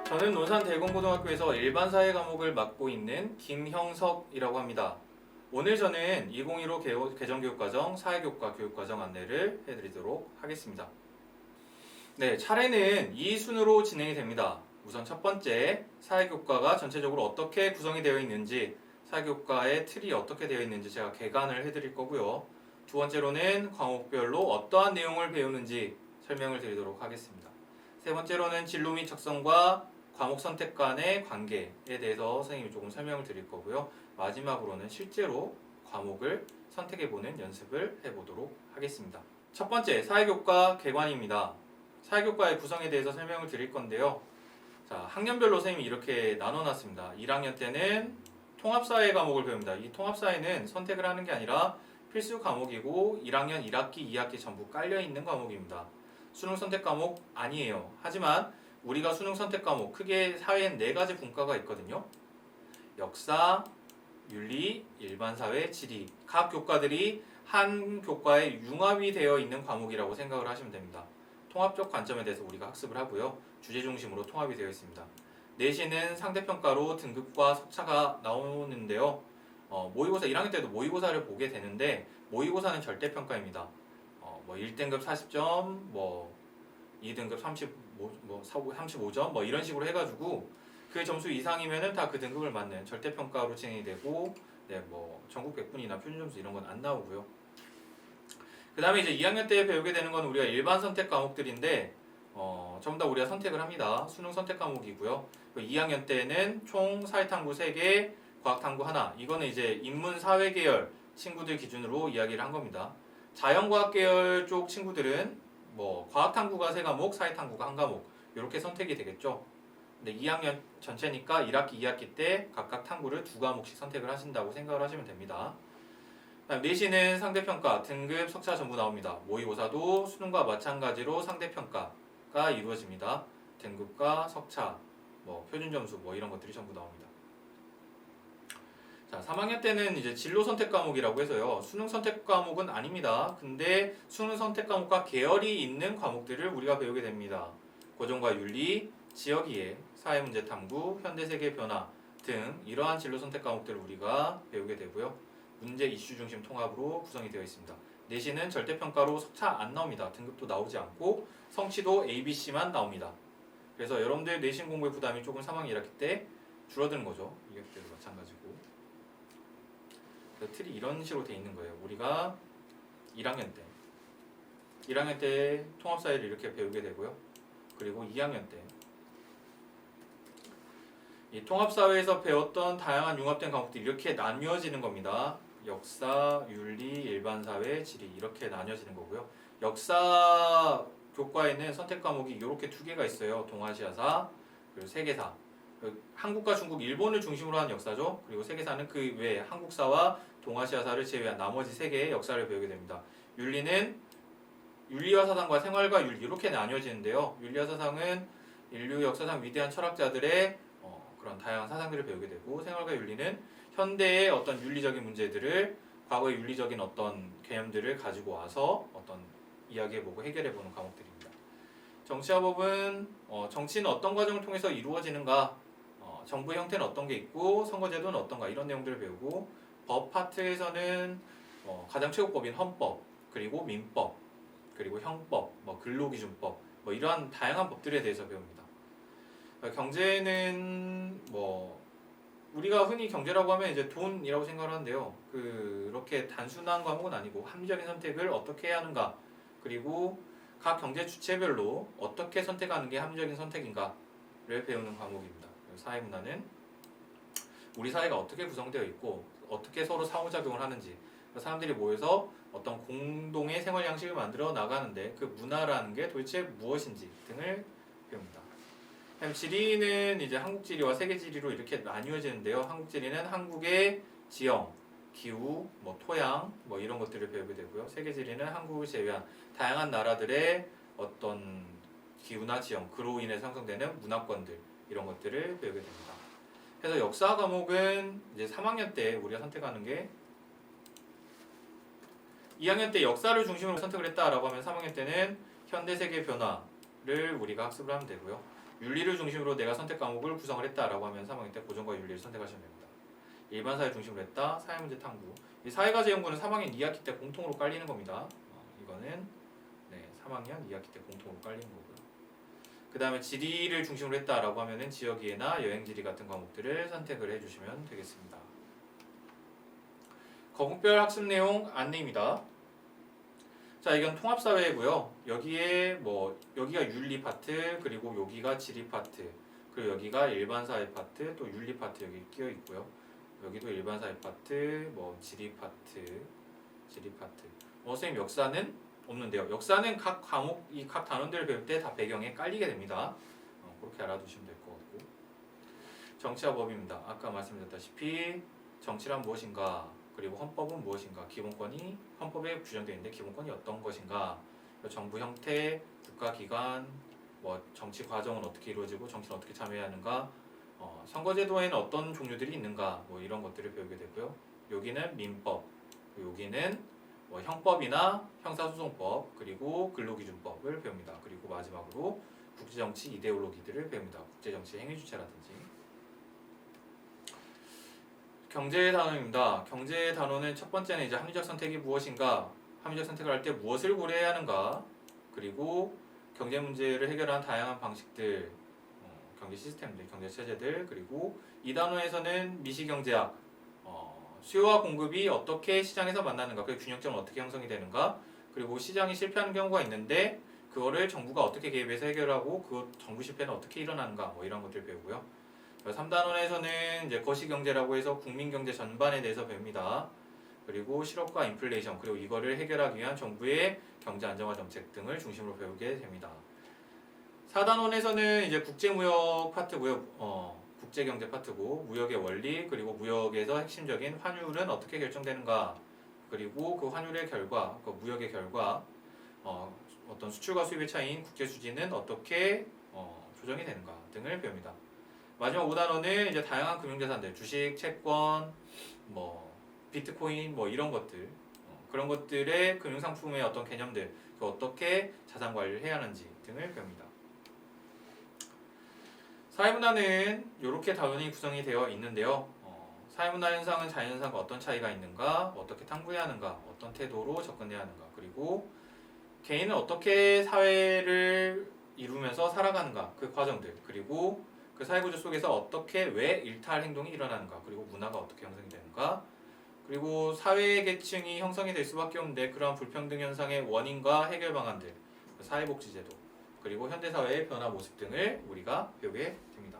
저는 논산대공고등학교에서 일반사회 과목을 맡고 있는 김형석이라고 합니다. 오늘 저는 2015 개정교육과정 사회교과 교육과정 안내를 해드리도록 하겠습니다. 네, 차례는 이 순으로 진행이 됩니다. 우선 첫 번째, 사회교과가 전체적으로 어떻게 구성이 되어 있는지, 사회교과의 틀이 어떻게 되어 있는지 제가 개관을 해드릴 거고요. 두 번째로는 과목별로 어떠한 내용을 배우는지 설명을 드리도록 하겠습니다. 세 번째로는 진로 및 적성과 과목 선택 간의 관계에 대해서 선생님이 조금 설명을 드릴 거고요. 마지막으로는 실제로 과목을 선택해보는 연습을 해보도록 하겠습니다. 첫 번째, 사회교과 개관입니다. 사회교과의 구성에 대해서 설명을 드릴 건데요. 자, 학년별로 선생님이 이렇게 나눠놨습니다. 1학년 때는 통합사회 과목을 배웁니다. 이 통합사회는 선택을 하는 게 아니라 필수 과목이고 1학년 1학기, 2학기 전부 깔려있는 과목입니다. 수능 선택 과목 아니에요. 하지만 우리가 수능 선택 과목 크게 사회엔 4가지 분과가 있거든요. 역사, 윤리, 일반사회, 지리. 각 교과들이 한 교과에 융합이 되어 있는 과목이라고 생각을 하시면 됩니다. 통합적 관점에 대해서 우리가 학습을 하고요. 주제 중심으로 통합이 되어 있습니다. 내신은 상대평가로 등급과 석차가 나오는데요. 모의고사 1학년 때도 모의고사를 보게 되는데 모의고사는 절대평가입니다. 1등급 40점, 2등급 35점, 이런 식으로 해가지고 그 점수 이상이면은 다 그 등급을 맞는 절대평가로 진행이 되고, 전국 100분이나 표준점수 이런 건 안 나오고요. 그 다음에 이제 2학년 때 배우게 되는 건 우리가 일반 선택 과목들인데, 전부 다 우리가 선택을 합니다. 수능 선택 과목이고요. 2학년 때는 총 사회탐구 3개, 과학탐구 1. 이거는 이제 인문사회 계열 친구들 기준으로 이야기를 한 겁니다. 자연과학 계열 쪽 친구들은 과학탐구가 3과목, 사회탐구가 1과목 이렇게 선택이 되겠죠. 근데 2학년 전체니까 1학기, 2학기 때 각각 탐구를 2과목씩 선택을 하신다고 생각을 하시면 됩니다. 내신은 상대평가, 등급, 석차 전부 나옵니다. 모의고사도 수능과 마찬가지로 상대평가가 이루어집니다. 등급과 석차, 표준점수 이런 것들이 전부 나옵니다. 자, 3학년 때는 이제 진로 선택 과목이라고 해서요. 수능 선택 과목은 아닙니다. 근데 수능 선택 과목과 계열이 있는 과목들을 우리가 배우게 됩니다. 고전과 윤리, 지역이해, 사회문제 탐구, 현대세계 변화 등 이러한 진로 선택 과목들을 우리가 배우게 되고요. 문제 이슈 중심 통합으로 구성이 되어 있습니다. 내신은 절대평가로 석차 안 나옵니다. 등급도 나오지 않고 성취도 ABC만 나옵니다. 그래서 여러분들 내신 공부의 부담이 조금 3학년 1학기 때 줄어드는 거죠. 2학기 때도 마찬가지고. 틀이 이런 식으로 돼 있는 거예요. 우리가 1학년 때 통합사회를 이렇게 배우게 되고요. 그리고 2학년 때 이 통합사회에서 배웠던 다양한 융합된 과목들이 이렇게 나뉘어지는 겁니다. 역사, 윤리, 일반사회, 지리 이렇게 나뉘어지는 거고요. 역사 교과에는 선택 과목이 이렇게 2개가 있어요. 동아시아사, 그리고 세계사. 한국과 중국, 일본을 중심으로 한 역사죠. 그리고 세계사는 그 외에 한국사와 동아시아사를 제외한 나머지 3개의 역사를 배우게 됩니다. 윤리는 윤리와 사상과 생활과 윤리 이렇게 나뉘어지는데요. 윤리와 사상은 인류 역사상 위대한 철학자들의 그런 다양한 사상들을 배우게 되고, 생활과 윤리는 현대의 어떤 윤리적인 문제들을 과거의 윤리적인 어떤 개념들을 가지고 와서 어떤 이야기해보고 해결해보는 과목들입니다. 정치와 법은 정치는 어떤 과정을 통해서 이루어지는가, 정부의 형태는 어떤 게 있고 선거제도는 어떤가 이런 내용들을 배우고, 법 파트에서는 가장 최고법인 헌법, 그리고 민법, 그리고 형법, 근로기준법 이러한 다양한 법들에 대해서 배웁니다. 경제는 우리가 흔히 경제라고 하면 이제 돈이라고 생각을 하는데요. 그렇게 단순한 과목은 아니고 합리적인 선택을 어떻게 해야 하는가, 그리고 각 경제 주체별로 어떻게 선택하는 게 합리적인 선택인가를 배우는 과목입니다. 사회문화는 우리 사회가 어떻게 구성되어 있고 어떻게 서로 상호작용을 하는지, 사람들이 모여서 어떤 공동의 생활 양식을 만들어 나가는데 그 문화라는 게 도대체 무엇인지 등을 배웁니다. 지리는 이제 한국지리와 세계지리로 이렇게 나뉘어지는데요. 한국지리는 한국의 지형, 기후, 토양 이런 것들을 배우게 되고요. 세계지리는 한국을 제외한 다양한 나라들의 어떤 기후나 지형, 그로 인해 형성되는 문화권들 이런 것들을 배우게 됩니다. 그래서 역사 과목은 이제 3학년 때 우리가 선택하는 게, 2학년 때 역사를 중심으로 선택을 했다라고 하면 3학년 때는 현대세계 변화를 우리가 학습을 하면 되고요. 윤리를 중심으로 내가 선택 과목을 구성을 했다라고 하면 3학년 때 고전과 윤리를 선택하시면 됩니다. 일반 사회 중심으로 했다. 사회문제 탐구. 이 사회과제 연구는 3학년 2학기 때 공통으로 깔리는 겁니다. 이거는 3학년 2학기 때 공통으로 깔리는 거고요. 그 다음에 지리를 중심으로 했다라고 하면은 지역이해나 여행지리 같은 과목들을 선택을 해주시면 되겠습니다. 과목별 학습 내용 안내입니다. 자, 이건 통합사회고요. 여기에 여기가 윤리 파트, 그리고 여기가 지리 파트, 그리고 여기가 일반사회 파트, 또 윤리 파트 여기 끼어 있고요. 여기도 일반사회 파트, 지리 파트. 선생님 역사는 없는데요. 역사는 각 과목, 각 단원들을 배울 때 다 배경에 깔리게 됩니다. 그렇게 알아두시면 될 것 같고. 정치와 법입니다. 아까 말씀드렸다시피 정치란 무엇인가, 그리고 헌법은 무엇인가, 기본권이 헌법에 규정되어 있는데 기본권이 어떤 것인가, 정부 형태, 국가기관, 정치 과정은 어떻게 이루어지고 정치는 어떻게 참여해야 하는가, 선거제도에는 어떤 종류들이 있는가, 이런 것들을 배우게 되고요. 여기는 민법, 여기는 형법이나 형사소송법, 그리고 근로기준법을 배웁니다. 그리고 마지막으로 국제정치 이데올로기들을 배웁니다. 국제정치 행위주체라든지. 경제 단원입니다. 경제 단원은 첫 번째는 이제 합리적 선택이 무엇인가, 합리적 선택을 할 때 무엇을 고려해야 하는가, 그리고 경제 문제를 해결하는 다양한 방식들, 경제 시스템들, 경제 체제들, 그리고 이 단원에서는 미시경제학, 수요와 공급이 어떻게 시장에서 만나는가, 그 균형점은 어떻게 형성이 되는가, 그리고 시장이 실패하는 경우가 있는데 그거를 정부가 어떻게 개입해서 해결하고 그 정부 실패는 어떻게 일어나는가, 이런 것들을 배우고요. 3단원에서는 이제 거시경제라고 해서 국민경제 전반에 대해서 배웁니다. 그리고 실업과 인플레이션, 그리고 이거를 해결하기 위한 정부의 경제 안정화 정책 등을 중심으로 배우게 됩니다. 4단원에서는 이제 국제무역 파트고요. 국제경제 파트고, 무역의 원리, 그리고 무역에서 핵심적인 환율은 어떻게 결정되는가, 그리고 그 환율의 결과, 그 무역의 결과, 어떤 수출과 수입의 차이인 국제수지는 어떻게 조정이 되는가 등을 배웁니다. 마지막 5단원은 이제 다양한 금융자산들, 주식, 채권, 비트코인, 이런 것들, 그런 것들의 금융상품의 어떤 개념들, 어떻게 자산 관리를 해야 하는지 등을 배웁니다. 사회문화는 이렇게 단원이 구성이 되어 있는데요. 사회문화 현상은 자연현상과 어떤 차이가 있는가, 어떻게 탐구해야 하는가, 어떤 태도로 접근해야 하는가, 그리고 개인은 어떻게 사회를 이루면서 살아가는가, 그 과정들, 그리고 그 사회구조 속에서 어떻게 왜 일탈 행동이 일어나는가, 그리고 문화가 어떻게 형성이 되는가, 그리고 사회계층이 형성이 될 수밖에 없는데 그러한 불평등 현상의 원인과 해결 방안들, 사회복지제도, 그리고 현대사회의 변화 모습 등을 우리가 배우게 됩니다.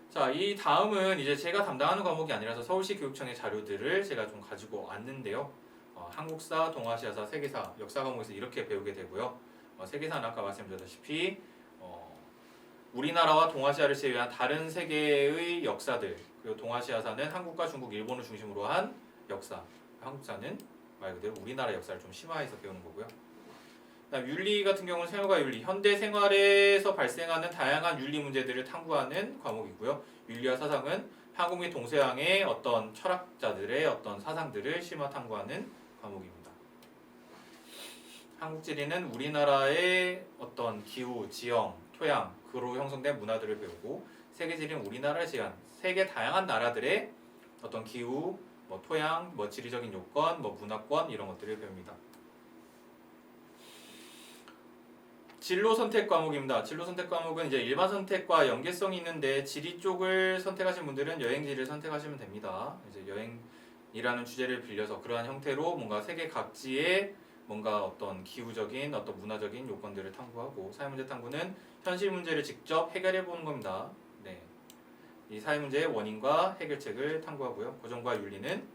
자, 이 다음은 이제 제가 담당하는 과목이 아니라서 서울시 교육청의 자료들을 제가 좀 가지고 왔는데요. 한국사, 동아시아사, 세계사, 역사 과목에서 이렇게 배우게 되고요. 세계사는 아까 말씀드렸다시피 우리나라와 동아시아를 제외한 다른 세계의 역사들, 그리고 동아시아사는 한국과 중국, 일본을 중심으로 한 역사, 한국사는 말 그대로 우리나라 역사를 좀 심화해서 배우는 거고요. 윤리 같은 경우는 생활과 윤리, 현대 생활에서 발생하는 다양한 윤리 문제들을 탐구하는 과목이고요. 윤리와 사상은 한국 및 동서양의 어떤 철학자들의 어떤 사상들을 심화 탐구하는 과목입니다. 한국지리는 우리나라의 어떤 기후, 지형, 토양, 그로 형성된 문화들을 배우고, 세계지리는 우리나라를 제한 세계 다양한 나라들의 어떤 기후, 토양, 지리적인 요건, 문화권 이런 것들을 배웁니다. 진로 선택 과목입니다. 진로 선택 과목은 이제 일반 선택과 연계성이 있는데 지리 쪽을 선택하신 분들은 여행지를 선택하시면 됩니다. 이제 여행이라는 주제를 빌려서 그러한 형태로 뭔가 세계 각지의 뭔가 어떤 기후적인 어떤 문화적인 요건들을 탐구하고, 사회문제 탐구는 현실 문제를 직접 해결해 보는 겁니다. 네. 이 사회문제의 원인과 해결책을 탐구하고요. 고전과 윤리는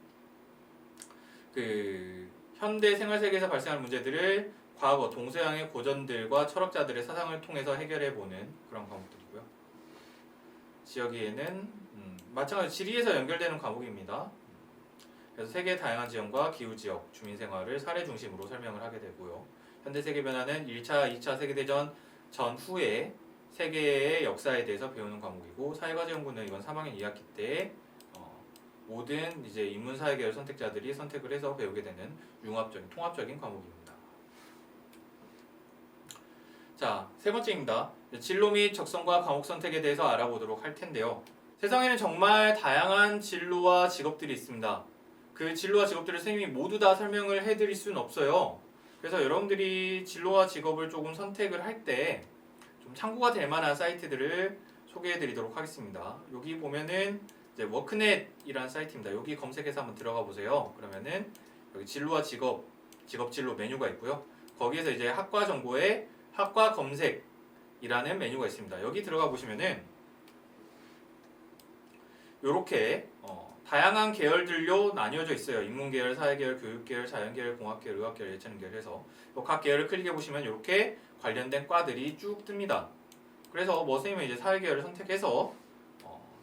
그 현대 생활 세계에서 발생하는 문제들을 과거 동서양의 고전들과 철학자들의 사상을 통해서 해결해 보는 그런 과목들이고요. 지역이해는 마찬가지로 지리에서 연결되는 과목입니다. 그래서 세계의 다양한 지형과 기후지역, 주민생활을 사례 중심으로 설명을 하게 되고요. 현대 세계 변화는 1차, 2차 세계대전 전후의 세계의 역사에 대해서 배우는 과목이고, 사회과제 연구는 이건 3학년 2학기 때 모든 이제 인문사회계열 선택자들이 선택을 해서 배우게 되는 융합적인, 통합적인 과목입니다. 자, 세 번째입니다. 진로 및 적성과 과목 선택에 대해서 알아보도록 할 텐데요. 세상에는 정말 다양한 진로와 직업들이 있습니다. 그 진로와 직업들을 선생님이 모두 다 설명을 해드릴 수는 없어요. 그래서 여러분들이 진로와 직업을 조금 선택을 할 때 좀 참고가 될 만한 사이트들을 소개해드리도록 하겠습니다. 여기 보면은 이제 워크넷이라는 사이트입니다. 여기 검색해서 한번 들어가 보세요. 그러면은 여기 진로와 직업, 직업 진로 메뉴가 있고요. 거기에서 이제 학과 정보에 학과 검색이라는 메뉴가 있습니다. 여기 들어가 보시면은 이렇게 다양한 계열들로 나뉘어져 있어요. 인문계열, 사회계열, 교육계열, 자연계열, 공학계열, 의학계열, 예체능계열 해서 각 계열을 클릭해 보시면 이렇게 관련된 과들이 쭉 뜹니다. 그래서 선생님은 이제 사회계열을 선택해서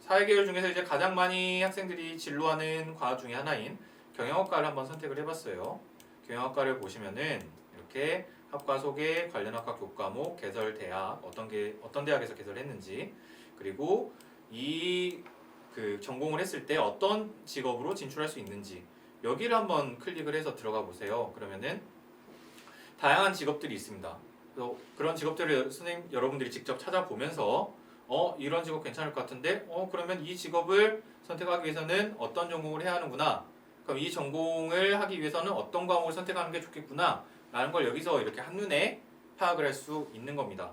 사회계열 중에서 이제 가장 많이 학생들이 진로하는 과학 중에 하나인 경영학과를 한번 선택을 해봤어요. 경영학과를 보시면은 이렇게 학과 소개, 관련 학과 교과목, 개설 대학, 어떤 대학에서 개설했는지, 그리고 그 전공을 했을 때 어떤 직업으로 진출할 수 있는지 여기를 한번 클릭을 해서 들어가 보세요. 그러면은 다양한 직업들이 있습니다. 그래서 그런 직업들을 선생님 여러분들이 직접 찾아보면서 이런 직업 괜찮을 것 같은데 그러면 이 직업을 선택하기 위해서는 어떤 전공을 해야 하는구나. 그럼 이 전공을 하기 위해서는 어떤 과목을 선택하는 게 좋겠구나 라는 걸 여기서 이렇게 한눈에 파악을 할 수 있는 겁니다.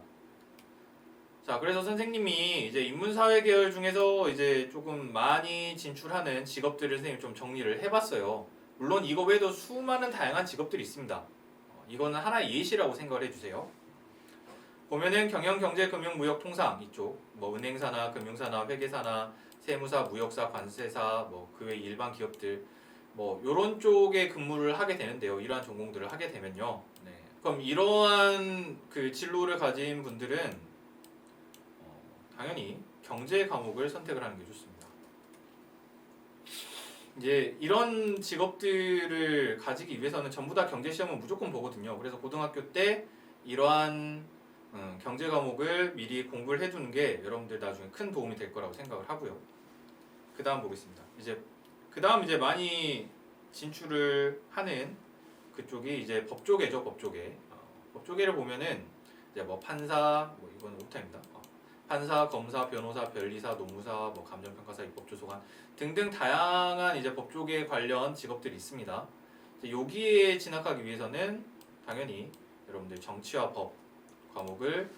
자, 그래서 선생님이 이제 인문사회 계열 중에서 이제 조금 많이 진출하는 직업들을 선생님이 좀 정리를 해봤어요. 물론 이거 외에도 수많은 다양한 직업들이 있습니다. 이거는 하나의 예시라고 생각을 해주세요. 보면은 경영, 경제, 금융, 무역, 통상 이쪽 은행사나 금융사나 회계사나 세무사, 무역사, 관세사 그 외 일반 기업들 요런 쪽에 근무를 하게 되는데요. 이러한 전공들을 하게 되면요. 네. 그럼 이러한 그 진로를 가진 분들은 당연히 경제 과목을 선택을 하는 게 좋습니다. 이제 이런 직업들을 가지기 위해서는 전부 다 경제 시험은 무조건 보거든요. 그래서 고등학교 때 이러한 경제 과목을 미리 공부를 해두는 게 여러분들 나중에 큰 도움이 될 거라고 생각을 하고요. 그 다음 보겠습니다. 그 다음 많이 진출을 하는 그쪽이 이제 법조계죠. 법조계를 보면은 이제 판사, 이거는 오타입니다. 판사, 검사, 변호사, 변리사, 노무사, 감정평가사, 입법조소관 등등 다양한 이제 법조계 관련 직업들이 있습니다. 여기에 진학하기 위해서는 당연히 여러분들 정치와 법 과목을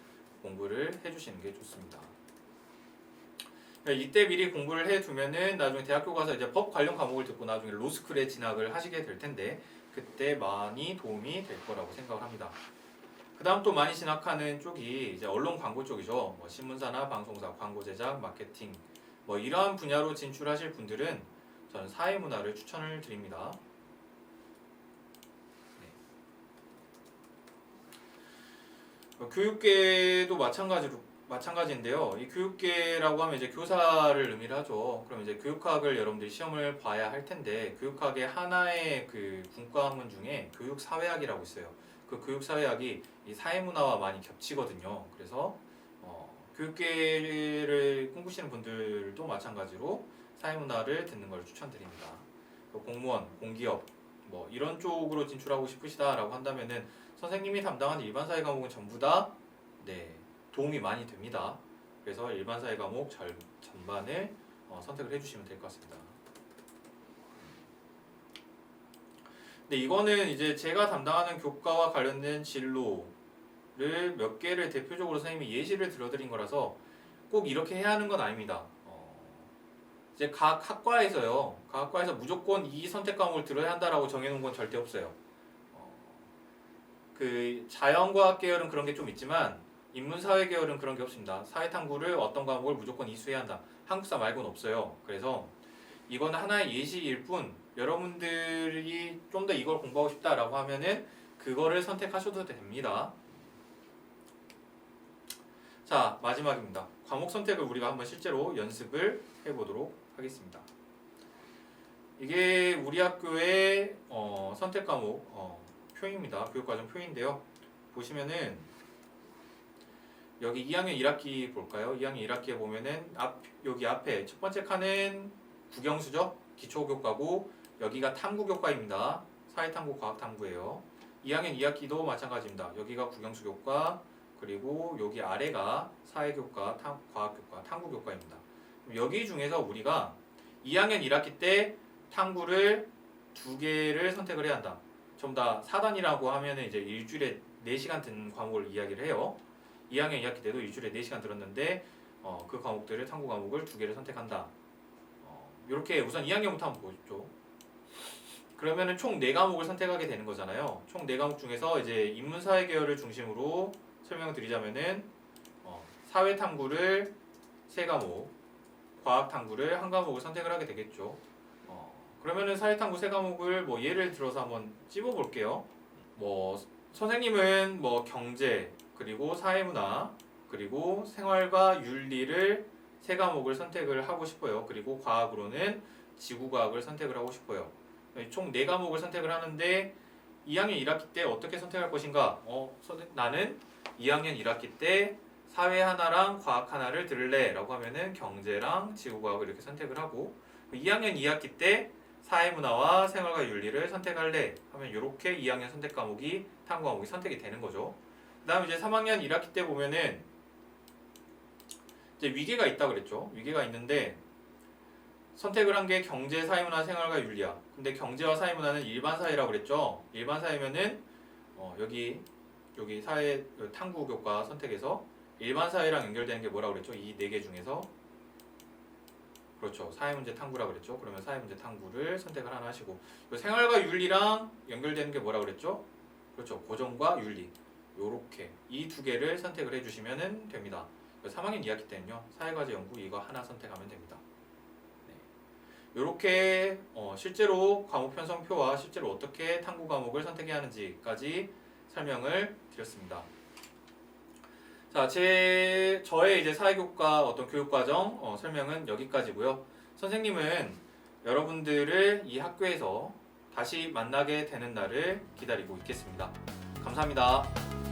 공부를 해주시는 게 좋습니다. 이때 미리 공부를 해두면은 나중에 대학교 가서 이제 법 관련 과목을 듣고 나중에 로스쿨에 진학을 하시게 될 텐데 그때 많이 도움이 될 거라고 생각을 합니다. 그 다음 또 많이 진학하는 쪽이 이제 언론 광고 쪽이죠. 신문사나 방송사, 광고 제작, 마케팅 이러한 분야로 진출하실 분들은 저는 사회문화를 추천을 드립니다. 네. 교육계도 마찬가지인데요. 이 교육계라고 하면 이제 교사를 의미를 하죠. 그럼 이제 교육학을 여러분들이 시험을 봐야 할 텐데 교육학의 하나의 그 분과학문 중에 교육사회학이라고 있어요. 그 교육사회학이 이 사회문화와 많이 겹치거든요. 그래서 교육계를 꿈꾸시는 분들도 마찬가지로 사회문화를 듣는 걸 추천드립니다. 공무원, 공기업 이런 쪽으로 진출하고 싶으시다라고 한다면은 선생님이 담당하는 일반사회 과목은 전부 다 도움이 많이 됩니다. 그래서 일반사회 과목 전반을 선택을 해주시면 될 것 같습니다. 근데 이거는 이제 제가 담당하는 교과와 관련된 진로를 몇 개를 대표적으로 선생님이 예시를 들어드린 거라서 꼭 이렇게 해야 하는 건 아닙니다. 이제 각 학과에서 무조건 이 선택 과목을 들어야 한다라고 정해놓은 건 절대 없어요. 그 자연과학 계열은 그런 게 좀 있지만 인문사회 계열은 그런 게 없습니다. 사회탐구를 어떤 과목을 무조건 이수해야 한다. 한국사 말고는 없어요. 그래서 이거는 하나의 예시일 뿐 여러분들이 좀 더 이걸 공부하고 싶다라고 하면은 그거를 선택하셔도 됩니다. 자, 마지막입니다. 과목 선택을 우리가 한번 실제로 연습을 해보도록 하겠습니다. 이게 우리 학교의 선택 과목 표입니다. 교육과정 표인데요. 보시면은 여기 2학년 1학기 볼까요? 2학년 1학기에 보면은 여기 앞에 첫 번째 칸은 국영수죠. 기초교과고 여기가 탐구교과입니다. 사회탐구, 과학탐구예요. 2학년 2학기도 마찬가지입니다. 여기가 국영수교과, 그리고 여기 아래가 사회교과, 과학교과, 탐구교과입니다. 여기 중에서 우리가 2학년 1학기 때 탐구를 2개를 선택을 해야 한다. 전부 다 4단이라고 하면은 이제 일주일에 4시간 듣는 과목을 이야기를 해요. 2학년 2학기 때도 일주일에 4시간 들었는데 그 과목들을 탐구 과목을 2개를 선택한다. 이렇게 우선 2학년부터 한번 보죠. 그러면은 총 4과목을 선택하게 되는 거잖아요. 총 4과목 중에서 이제 인문사회 계열을 중심으로 설명을 드리자면은 사회탐구를 3과목, 과학탐구를 1과목을 선택을 하게 되겠죠. 그러면은 사회탐구 3과목을 뭐 예를 들어서 한번 찝어 볼게요. 뭐 선생님은 뭐 경제, 그리고 사회문화, 그리고 생활과 윤리를 3과목을 선택을 하고 싶어요. 그리고 과학으로는 지구과학을 선택을 하고 싶어요. 총 4과목을 선택을 하는데 2학년 1학기 때 어떻게 선택할 것인가? 나는 2학년 1학기 때 사회 하나랑 과학 하나를 들을래 라고 하면은 경제랑 지구과학을 이렇게 선택을 하고 2학년 2학기 때 사회문화와 생활과 윤리를 선택할래 하면 이렇게 2학년 선택 과목이 탐구 과목이 선택이 되는 거죠. 그 다음에 이제 3학년 1학기 때 보면은 이제 위계가 있다 그랬죠. 위계가 있는데 선택을 한 게 경제, 사회문화, 생활과 윤리야. 근데 경제와 사회문화는 일반 사회라고 그랬죠. 일반 사회면은 여기 사회 탐구 교과 선택해서 일반 사회랑 연결되는 게 뭐라고 그랬죠? 이 4개 중에서 그렇죠. 사회문제 탐구라고 그랬죠. 그러면 사회문제 탐구를 선택을 하나 하시고 생활과 윤리랑 연결되는 게 뭐라고 그랬죠? 그렇죠. 고정과 윤리. 요렇게 이 2개를 선택을 해주시면 됩니다. 3학년 2학기 때는요. 사회과제 연구 이거 하나 선택하면 됩니다. 이렇게 실제로 과목 편성표와 실제로 어떻게 탐구 과목을 선택해야 하는지까지 설명을 드렸습니다. 자, 저의 이제 사회교과 어떤 교육과정 설명은 여기까지고요. 선생님은 여러분들을 이 학교에서 다시 만나게 되는 날을 기다리고 있겠습니다. 감사합니다.